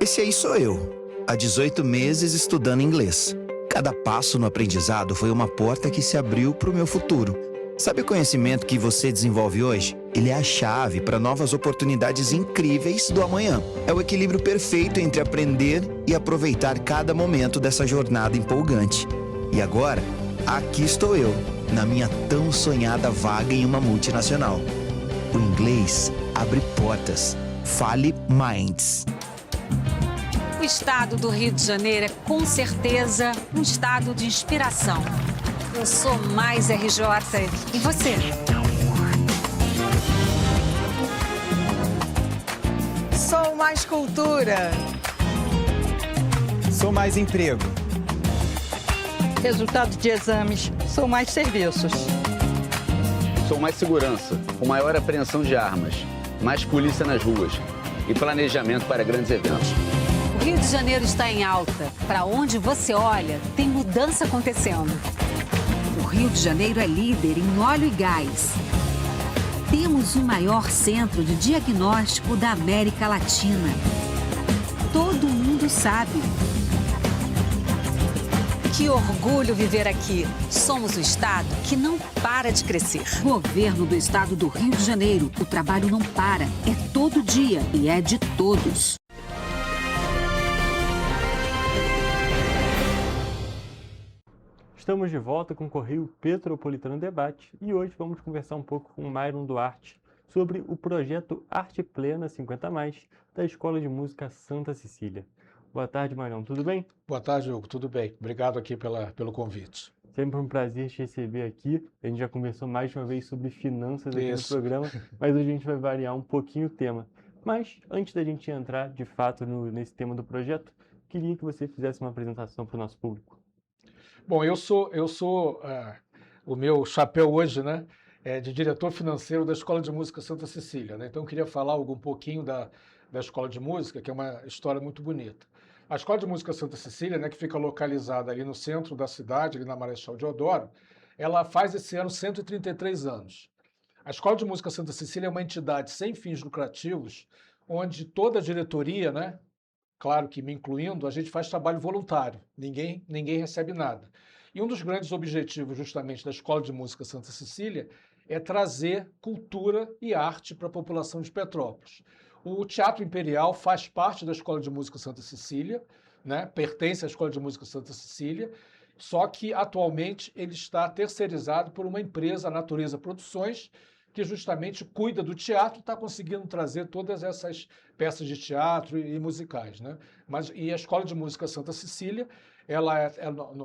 Esse aí sou eu, há 18 meses estudando inglês. Cada passo no aprendizado foi uma porta que se abriu para o meu futuro. Sabe o conhecimento que você desenvolve hoje? Ele é a chave para novas oportunidades incríveis do amanhã. É o equilíbrio perfeito entre aprender e aproveitar cada momento dessa jornada empolgante. E agora, aqui estou eu, na minha tão sonhada vaga em uma multinacional. O inglês abre portas. Fale Minds. O estado do Rio de Janeiro é, com certeza, um estado de inspiração. Eu sou mais RJ. E você? Sou mais cultura. Sou mais emprego. Resultado de exames. Sou mais serviços. Sou mais segurança, com maior apreensão de armas, mais polícia nas ruas e planejamento para grandes eventos. O Rio de Janeiro está em alta. Para onde você olha, tem mudança acontecendo. O Rio de Janeiro é líder em óleo e gás. Temos o maior centro de diagnóstico da América Latina. Todo mundo sabe. Que orgulho viver aqui. Somos o estado que não para de crescer. Governo do estado do Rio de Janeiro. O trabalho não para. É todo dia e é de todos. Estamos de volta com o Correio Petropolitano Debate e hoje vamos conversar um pouco com o Myron Duarte sobre o projeto Arte Plena 50+, da Escola de Música Santa Cecília. Boa tarde, Myron, tudo bem? Boa tarde, Hugo, tudo bem. Obrigado aqui pelo convite. Sempre um prazer te receber aqui. A gente já conversou mais de uma vez sobre finanças aqui no programa, mas hoje a gente vai variar um pouquinho o tema. Mas, antes da gente entrar, de fato, nesse tema do projeto, queria que você fizesse uma apresentação para o nosso público. Bom, o meu chapéu hoje, né, é de diretor financeiro da Escola de Música Santa Cecília, né? Então eu queria falar um pouquinho da Escola de Música, que é uma história muito bonita. A Escola de Música Santa Cecília, né, que fica localizada ali no centro da cidade, ali na Marechal Deodoro, ela faz esse ano 133 anos. A Escola de Música Santa Cecília é uma entidade sem fins lucrativos, onde toda a diretoria, né, claro que me incluindo, a gente faz trabalho voluntário, ninguém recebe nada. E um dos grandes objetivos justamente da Escola de Música Santa Cecília é trazer cultura e arte para a população de Petrópolis. O Teatro Imperial faz parte da Escola de Música Santa Cecília, né? Pertence à Escola de Música Santa Cecília, só que atualmente ele está terceirizado por uma empresa, a Natureza Produções, que justamente cuida do teatro, está conseguindo trazer todas essas peças de teatro e musicais, né? E a Escola de Música Santa Cecília,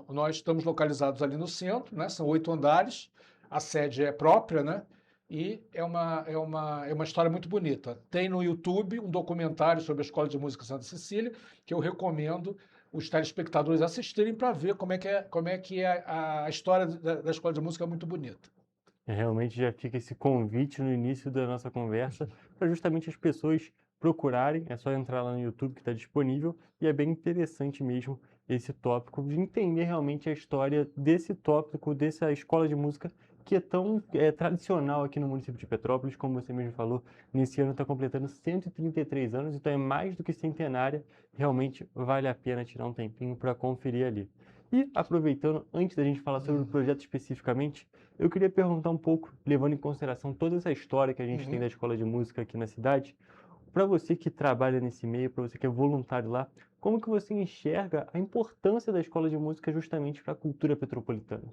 nós estamos localizados ali no centro, né? São 8 andares, a sede é própria, né? E é uma história muito bonita. Tem no YouTube um documentário sobre a Escola de Música Santa Cecília, que eu recomendo os telespectadores assistirem para ver como é que a história da Escola de Música é muito bonita. Realmente já fica esse convite no início da nossa conversa para justamente as pessoas procurarem, é só entrar lá no YouTube que está disponível e é bem interessante mesmo esse tópico de entender realmente a história desse tópico, dessa escola de música que é tão tradicional aqui no município de Petrópolis, como você mesmo falou, nesse ano está completando 133 anos, então é mais do que centenária, realmente vale a pena tirar um tempinho para conferir ali. E aproveitando, antes da gente falar sobre o projeto especificamente, eu queria perguntar um pouco, levando em consideração toda essa história que a gente tem da escola de música aqui na cidade, para você que trabalha nesse meio, para você que é voluntário lá, como que você enxerga a importância da escola de música justamente para a cultura petropolitana?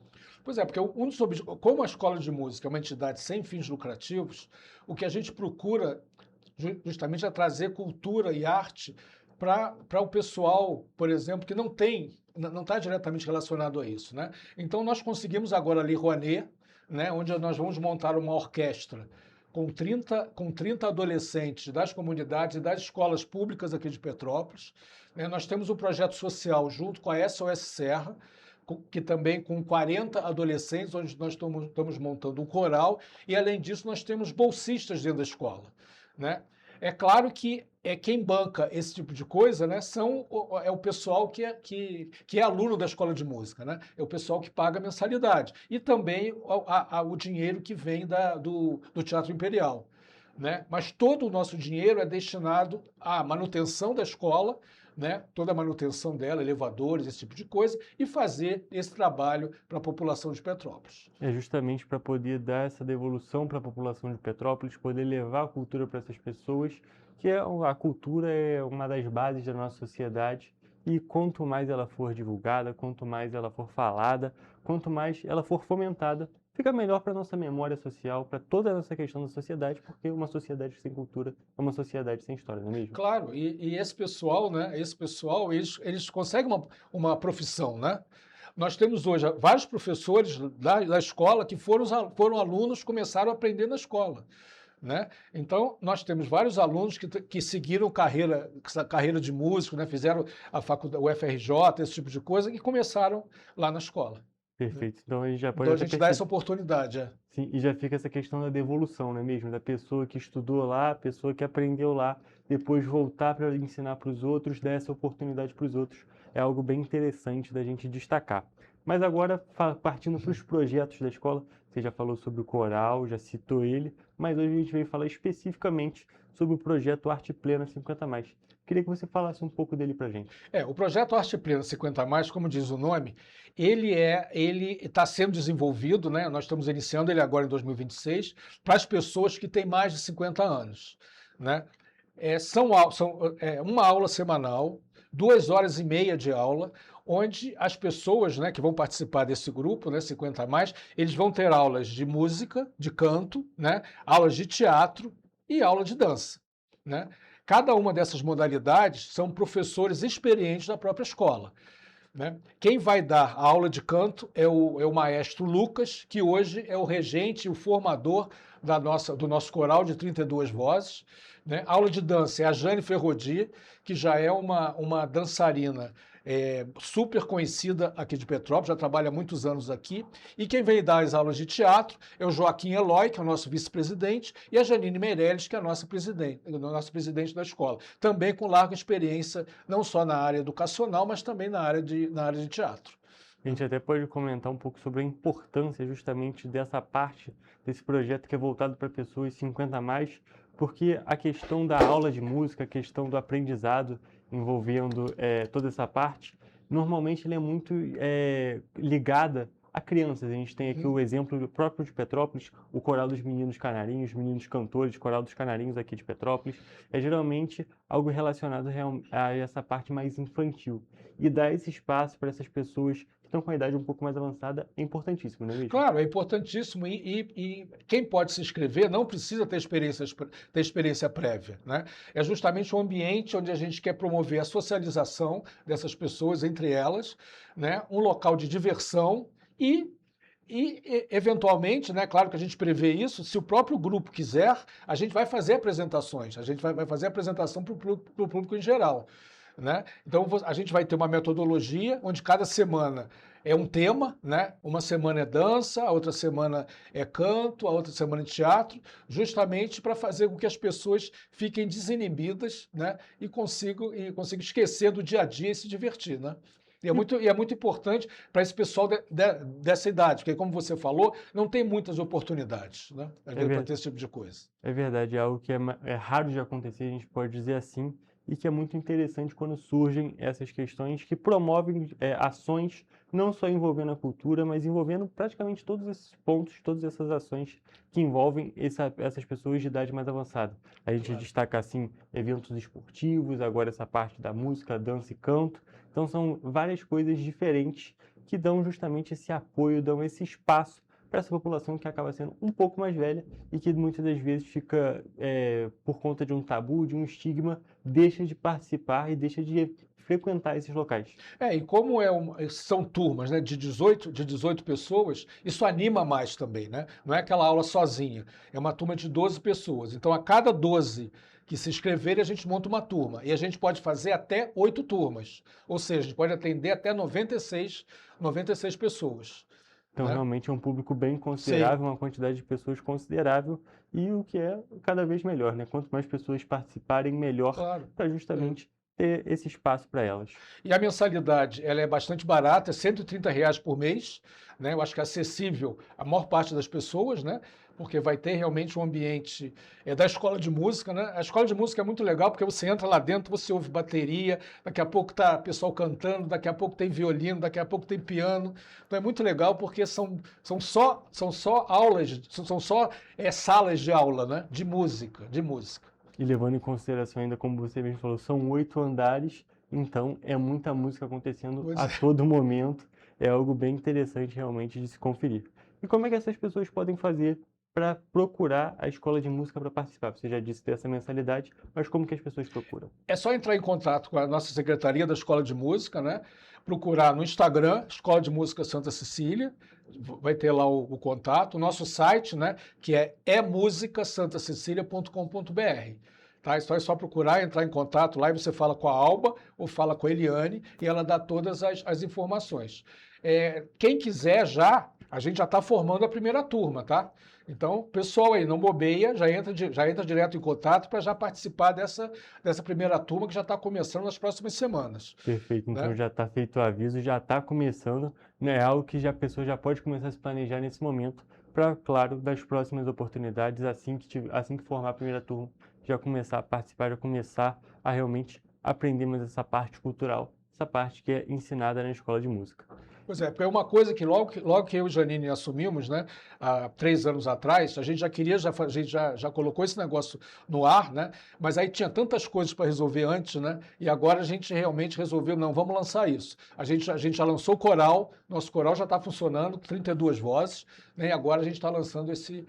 Pois é, porque como a escola de música é uma entidade sem fins lucrativos, o que a gente procura justamente é trazer cultura e arte para o pessoal, por exemplo, que não está diretamente relacionado a isso, né? Então, nós conseguimos agora a Lei Rouanet, né, onde nós vamos montar uma orquestra com 30 adolescentes das comunidades e das escolas públicas aqui de Petrópolis. Né? Nós temos um projeto social junto com a SOS Serra, que também com 40 adolescentes, onde nós estamos montando um coral, e além disso nós temos bolsistas dentro da escola, né? É claro que quem banca esse tipo de coisa, né, é o pessoal que é aluno da escola de música, né? É o pessoal que paga a mensalidade. E também o dinheiro que vem do Teatro Imperial, né? Mas todo o nosso dinheiro é destinado à manutenção da escola, né? Toda a manutenção dela, elevadores, esse tipo de coisa, e fazer esse trabalho para a população de Petrópolis. É justamente para poder dar essa devolução para a população de Petrópolis, poder levar a cultura para essas pessoas, que a cultura é uma das bases da nossa sociedade, e quanto mais ela for divulgada, quanto mais ela for falada, quanto mais ela for fomentada, fica melhor para a nossa memória social, para toda essa questão da sociedade, porque uma sociedade sem cultura é uma sociedade sem história, não é mesmo? Claro, e esse pessoal, né, eles conseguem uma profissão, né? Nós temos hoje vários professores da escola que foram alunos, começaram a aprender na escola, né? Então, nós temos vários alunos que seguiram essa carreira de músico, né? Fizeram a faculdade, o FRJ, esse tipo de coisa, e começaram lá na escola. Perfeito. Então a gente já pode dá essa oportunidade. Sim, e já fica essa questão da devolução, não é mesmo? Da pessoa que estudou lá, a pessoa que aprendeu lá, depois voltar para ensinar para os outros, dar essa oportunidade para os outros. É algo bem interessante da gente destacar. Mas agora, partindo para os projetos da escola, você já falou sobre o coral, já citou ele, mas hoje a gente veio falar especificamente sobre o projeto Arte Plena 50+. Queria que você falasse um pouco dele para a gente. O projeto Arte Plena 50+, como diz o nome, ele está sendo desenvolvido, né? Nós estamos iniciando ele agora em 2026, para as pessoas que têm mais de 50 anos. Né? São uma aula semanal, 2h30 de aula, onde as pessoas, né, que vão participar desse grupo, né, 50+, eles vão ter aulas de música, de canto, né, aulas de teatro e aula de dança. Né? Cada uma dessas modalidades são professores experientes da própria escola. Né? Quem vai dar a aula de canto é o maestro Lucas, que hoje é o regente e o formador do nosso coral de 32 vozes. Né? A aula de dança é a Jane Ferrodi, que já é uma dançarina super conhecida aqui de Petrópolis, já trabalha há muitos anos aqui. E quem vem dar as aulas de teatro é o Joaquim Eloy, que é o nosso vice-presidente, e a Janine Meirelles, que é a nossa presidente da escola. Também com larga experiência, não só na área educacional, mas também na área de teatro. A gente até pode comentar um pouco sobre a importância justamente dessa parte desse projeto que é voltado para pessoas 50+, porque a questão da aula de música, a questão do aprendizado envolvendo toda essa parte, normalmente ele é muito ligada a crianças. A gente tem aqui o exemplo próprio de Petrópolis, o Coral dos Meninos Canarinhos, meninos cantores, Coral dos Canarinhos aqui de Petrópolis, é geralmente algo relacionado a essa parte mais infantil. E dar esse espaço para essas pessoas que estão com a idade um pouco mais avançada é importantíssimo, não é mesmo? Claro, é importantíssimo e quem pode se inscrever não precisa ter experiência prévia. Né? É justamente um ambiente onde a gente quer promover a socialização dessas pessoas entre elas, né? Um local de diversão e eventualmente, né, claro que a gente prevê isso, se o próprio grupo quiser, a gente vai fazer apresentações, a gente vai fazer apresentação para o público em geral. Né? Então, a gente vai ter uma metodologia onde cada semana é um tema, né? Uma semana é dança, a outra semana é canto, a outra semana é teatro, justamente para fazer com que as pessoas fiquem desinibidas, né? E consigam esquecer do dia a dia e se divertir. Né? E é muito importante para esse pessoal dessa idade, porque, como você falou, não tem muitas oportunidades, né? Para ter esse tipo de coisa. É verdade, é algo que é raro de acontecer, a gente pode dizer assim, e que é muito interessante quando surgem essas questões que promovem ações não só envolvendo a cultura, mas envolvendo praticamente todos esses pontos, todas essas ações que envolvem essas pessoas de idade mais avançada. A gente destaca, assim, eventos esportivos, agora essa parte da música, dança e canto. Então são várias coisas diferentes que dão justamente esse apoio, dão esse espaço para essa população que acaba sendo um pouco mais velha e que muitas das vezes fica, por conta de um tabu, de um estigma, deixa de participar e deixa de frequentar esses locais. E como são turmas, né, de 18 pessoas, isso anima mais também, né? Não é aquela aula sozinha, é uma turma de 12 pessoas. Então, a cada 12 que se inscreverem, a gente monta uma turma. E a gente pode fazer até 8 turmas. Ou seja, a gente pode atender até 96 pessoas. Então, né? realmente é um público bem considerável, uma quantidade de pessoas considerável, e o que é cada vez melhor, né? Quanto mais pessoas participarem, melhor, para justamente ter esse espaço para elas. E a mensalidade, ela é bastante barata, é R$130 por mês, né? Eu acho que é acessível à maior parte das pessoas, né? Porque vai ter realmente um ambiente da escola de música, né? A escola de música é muito legal porque você entra lá dentro, você ouve bateria, daqui a pouco tá pessoal cantando, daqui a pouco tem violino, daqui a pouco tem piano. Então é muito legal porque são só aulas, são só salas de aula, né? De música. E levando em consideração ainda, como você mesmo falou, são 8 andares, então é muita música acontecendo todo momento. É algo bem interessante realmente de se conferir. E como é que essas pessoas podem fazer para procurar a escola de música para participar? Você já disse dessa mensalidade, mas como que as pessoas procuram? É só entrar em contato com a nossa Secretaria da Escola de Música, né? Procurar no Instagram, Escola de Música Santa Cecília, vai ter lá o contato, o nosso site, né? Que é emusicasantacecilia.com.br. Tá? Então é só procurar, entrar em contato lá e você fala com a Alba ou fala com a Eliane e ela dá todas as informações. Quem quiser a gente já está formando a primeira turma, tá? Então, pessoal aí, não bobeia, já entra direto em contato para já participar dessa primeira turma que já está começando nas próximas semanas. Perfeito, então né? já está feito o aviso, já está começando, né? É algo que a pessoa já pode começar a se planejar nesse momento para, claro, das próximas oportunidades, assim que formar a primeira turma, já começar a participar, já começar a realmente aprender mais essa parte cultural, essa parte que é ensinada na escola de música. Pois é, porque é uma coisa que logo que eu e Janine assumimos, né, há 3 anos atrás, a gente já queria, a gente já colocou esse negócio no ar, né, mas aí tinha tantas coisas para resolver antes, né, e agora a gente realmente resolveu, não, vamos lançar isso. A gente já lançou o coral, nosso coral já está funcionando, 32 vozes, né, e agora a gente está lançando esse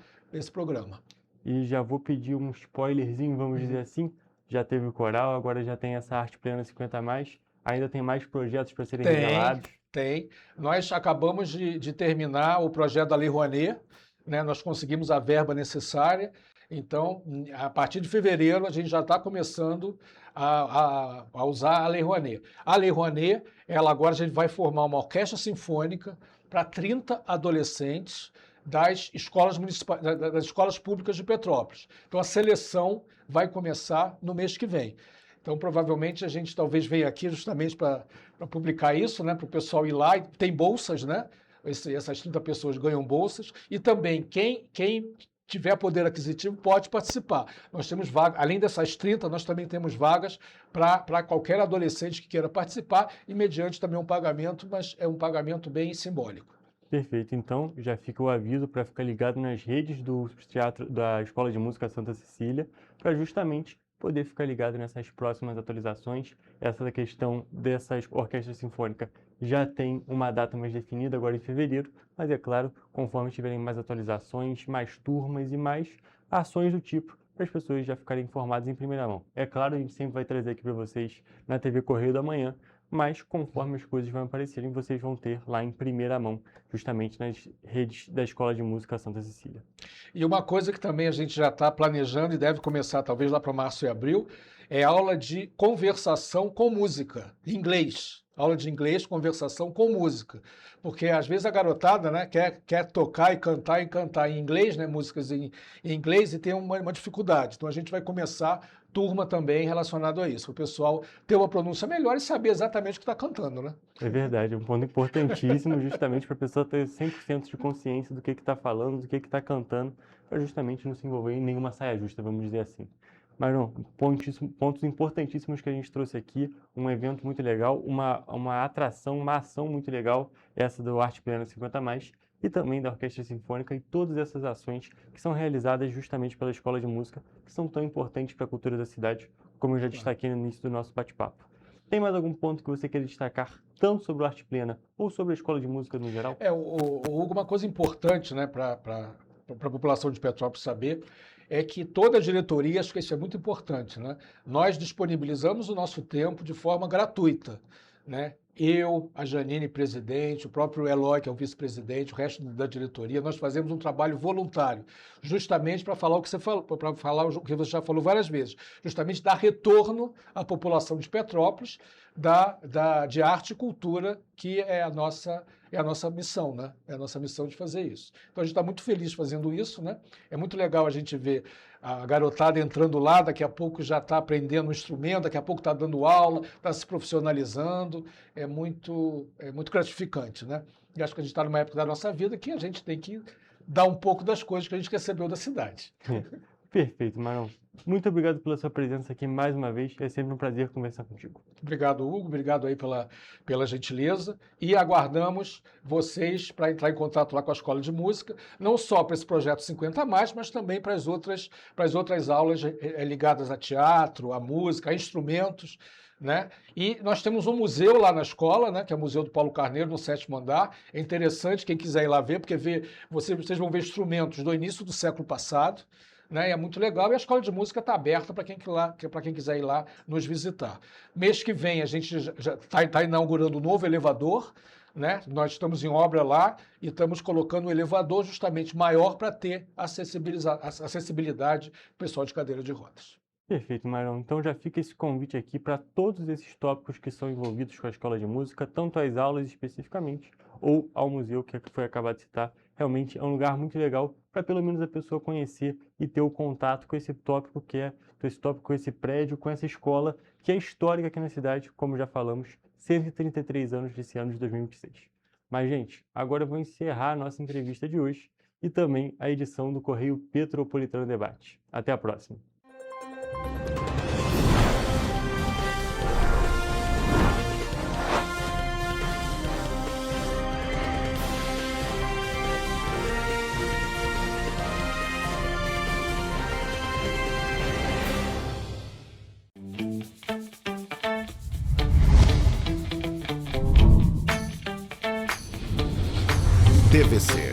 programa. E já vou pedir um spoilerzinho, vamos dizer assim, já teve o coral, agora já tem essa Arte Plena 50+, ainda tem mais projetos para serem revelados? Tem. Nós acabamos de terminar o projeto da Lei Rouanet, né? Nós conseguimos a verba necessária, então, a partir de fevereiro, a gente já está começando a usar a Lei Rouanet. A Lei Rouanet, agora a gente vai formar uma orquestra sinfônica para 30 adolescentes das escolas municipais, das escolas públicas de Petrópolis. Então, a seleção vai começar no mês que vem. Então, provavelmente, a gente talvez venha aqui justamente para publicar isso, né, para o pessoal ir lá. Tem bolsas, né? Essas 30 pessoas ganham bolsas. E também, quem tiver poder aquisitivo pode participar. Nós temos vagas, além dessas 30, nós também temos vagas para qualquer adolescente que queira participar, e mediante também um pagamento, mas é um pagamento bem simbólico. Perfeito, então já fica o aviso para ficar ligado nas redes do teatro da Escola de Música Santa Cecília, para justamente poder ficar ligado nessas próximas atualizações. Essa questão dessa orquestra sinfônica já tem uma data mais definida, agora em fevereiro, mas é claro, conforme tiverem mais atualizações, mais turmas e mais ações do tipo, para as pessoas já ficarem informadas em primeira mão. É claro, a gente sempre vai trazer aqui para vocês na TV Correio da Manhã, mas conforme as coisas vão aparecerem, vocês vão ter lá em primeira mão, justamente nas redes da Escola de Música Santa Cecília. E uma coisa que também a gente já está planejando e deve começar talvez lá para março e abril, é aula de conversação com música, em inglês. Aula de inglês, conversação com música. Porque às vezes a garotada, né, quer tocar e cantar em inglês, né, músicas em inglês, e tem uma dificuldade. Então a gente vai começar turma também relacionado a isso. O pessoal ter uma pronúncia melhor e saber exatamente o que está cantando, né? É verdade, é um ponto importantíssimo justamente para a pessoa ter 100% de consciência do que está falando, do que está cantando, para justamente não se envolver em nenhuma saia justa, vamos dizer assim. Mas não, pontos importantíssimos que a gente trouxe aqui, um evento muito legal, uma atração, uma ação muito legal, essa do Arte Plena 50+, e também da Orquestra Sinfônica, e todas essas ações que são realizadas justamente pela Escola de Música, que são tão importantes para a cultura da cidade, como eu já destaquei no início do nosso bate-papo. Tem mais algum ponto que você quer destacar, tanto sobre o Arte Plena ou sobre a escola de música no geral? Hugo, uma coisa importante, né, para a população de Petrópolis saber é que toda a diretoria, acho que isso é muito importante, né? Nós disponibilizamos o nosso tempo de forma gratuita, né? Eu, a Janine, presidente, o próprio Eloy, que é o vice-presidente, o resto da diretoria, nós fazemos um trabalho voluntário, justamente para falar o que você falou, para falar o que você já falou várias vezes, justamente dar retorno à população de Petrópolis de arte e cultura, que é a nossa missão, né? É a nossa missão de fazer isso. Então a gente está muito feliz fazendo isso, né? É muito legal a gente ver a garotada entrando lá, daqui a pouco já está aprendendo um instrumento, daqui a pouco está dando aula, está se profissionalizando, é muito gratificante, né? E acho que a gente está numa época da nossa vida que a gente tem que dar um pouco das coisas que a gente recebeu da cidade. Perfeito, Marão. Muito obrigado pela sua presença aqui mais uma vez. É sempre um prazer conversar contigo. Obrigado, Hugo. Obrigado aí pela gentileza. E aguardamos vocês para entrar em contato lá com a Escola de Música, não só para esse projeto 50 a mais, mas também para as outras aulas ligadas a teatro, a música, a instrumentos, né? E nós temos um museu lá na escola, né, que é o Museu do Paulo Carneiro, no 7º andar. É interessante, quem quiser ir lá ver, porque vocês vão ver instrumentos do início do século passado, né? E é muito legal, e a Escola de Música está aberta para quem quiser ir lá nos visitar. Mês que vem a gente já está inaugurando um novo elevador, né? Nós estamos em obra lá e estamos colocando um elevador justamente maior para ter acessibilidade para o pessoal de cadeira de rodas. Perfeito, Marão. Então já fica esse convite aqui para todos esses tópicos que são envolvidos com a Escola de Música, tanto às aulas especificamente, ou ao museu que foi acabado de citar. Realmente é um lugar muito legal para pelo menos a pessoa conhecer e ter o contato com esse tópico com esse prédio, com essa escola que é histórica aqui na cidade, como já falamos, 133 anos desse ano de 2026. Mas, gente, agora eu vou encerrar a nossa entrevista de hoje e também a edição do Correio Petropolitano Debate. Até a próxima. TVC,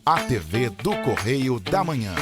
a TV do Correio da Manhã.